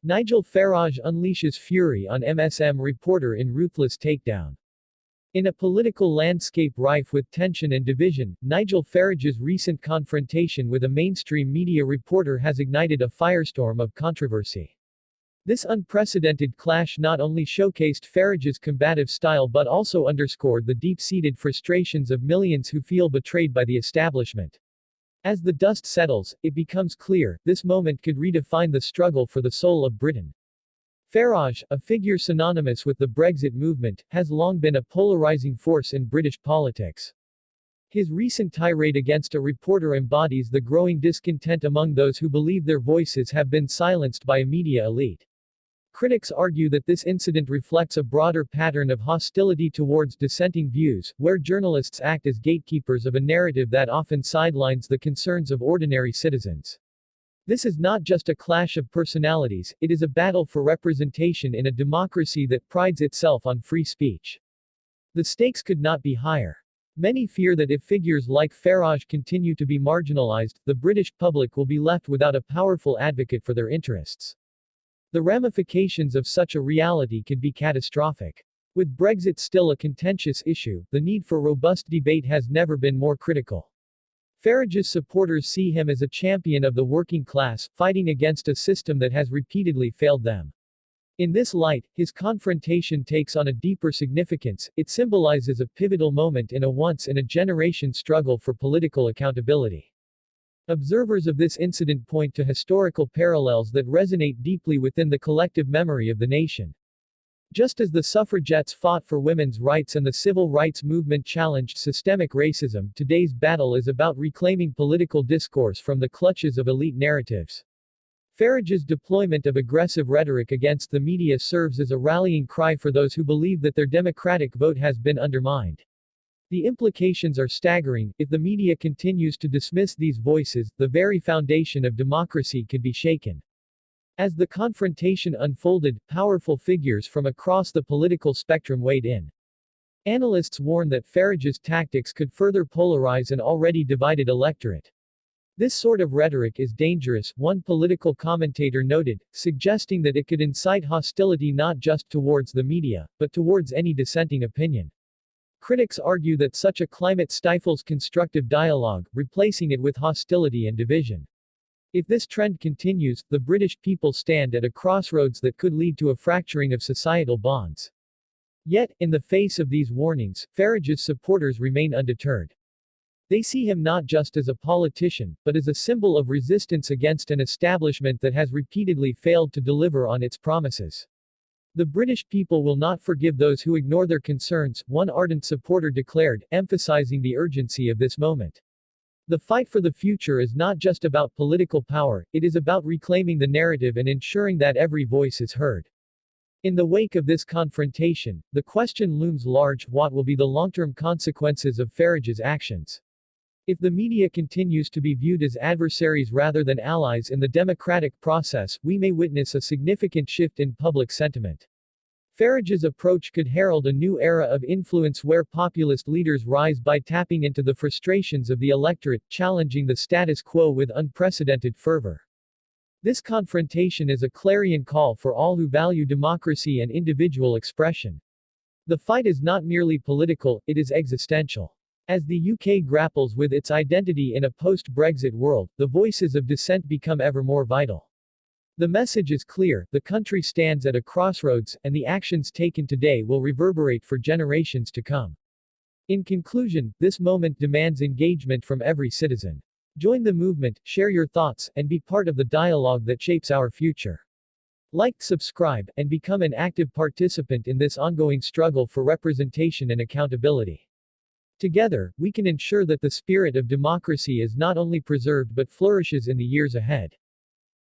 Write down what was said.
Nigel Farage unleashes fury on MSM reporter in ruthless takedown. In a political landscape rife with tension and division, Nigel Farage's recent confrontation with a mainstream media reporter has ignited a firestorm of controversy. This unprecedented clash not only showcased Farage's combative style but also underscored the deep-seated frustrations of millions who feel betrayed by the establishment. As the dust settles, it becomes clear, this moment could redefine the struggle for the soul of Britain. Farage, a figure synonymous with the Brexit movement, has long been a polarizing force in British politics. His recent tirade against a reporter embodies the growing discontent among those who believe their voices have been silenced by a media elite. Critics argue that this incident reflects a broader pattern of hostility towards dissenting views, where journalists act as gatekeepers of a narrative that often sidelines the concerns of ordinary citizens. This is not just a clash of personalities, it is a battle for representation in a democracy that prides itself on free speech. The stakes could not be higher. Many fear that if figures like Farage continue to be marginalized, the British public will be left without a powerful advocate for their interests. The ramifications of such a reality could be catastrophic. With Brexit still a contentious issue, the need for robust debate has never been more critical. Farage's supporters see him as a champion of the working class, fighting against a system that has repeatedly failed them. In this light, his confrontation takes on a deeper significance. It symbolizes a pivotal moment in a once-in-a-generation struggle for political accountability. Observers of this incident point to historical parallels that resonate deeply within the collective memory of the nation. Just as the suffragettes fought for women's rights and the civil rights movement challenged systemic racism, today's battle is about reclaiming political discourse from the clutches of elite narratives. Farage's deployment of aggressive rhetoric against the media serves as a rallying cry for those who believe that their democratic vote has been undermined. The implications are staggering. If the media continues to dismiss these voices, the very foundation of democracy could be shaken. As the confrontation unfolded, powerful figures from across the political spectrum weighed in. Analysts warn that Farage's tactics could further polarize an already divided electorate. This sort of rhetoric is dangerous, one political commentator noted, suggesting that it could incite hostility not just towards the media, but towards any dissenting opinion. Critics argue that such a climate stifles constructive dialogue, replacing it with hostility and division. If this trend continues, the British people stand at a crossroads that could lead to a fracturing of societal bonds. Yet, in the face of these warnings, Farage's supporters remain undeterred. They see him not just as a politician, but as a symbol of resistance against an establishment that has repeatedly failed to deliver on its promises. The British people will not forgive those who ignore their concerns, one ardent supporter declared, emphasizing the urgency of this moment. The fight for the future is not just about political power, it is about reclaiming the narrative and ensuring that every voice is heard. In the wake of this confrontation, the question looms large: what will be the long-term consequences of Farage's actions? If the media continues to be viewed as adversaries rather than allies in the democratic process, we may witness a significant shift in public sentiment. Farage's approach could herald a new era of influence where populist leaders rise by tapping into the frustrations of the electorate, challenging the status quo with unprecedented fervor. This confrontation is a clarion call for all who value democracy and individual expression. The fight is not merely political, it is existential. As the UK grapples with its identity in a post-Brexit world, the voices of dissent become ever more vital. The message is clear: the country stands at a crossroads, and the actions taken today will reverberate for generations to come. In conclusion, this moment demands engagement from every citizen. Join the movement, share your thoughts, and be part of the dialogue that shapes our future. Like, subscribe, and become an active participant in this ongoing struggle for representation and accountability. Together, we can ensure that the spirit of democracy is not only preserved but flourishes in the years ahead.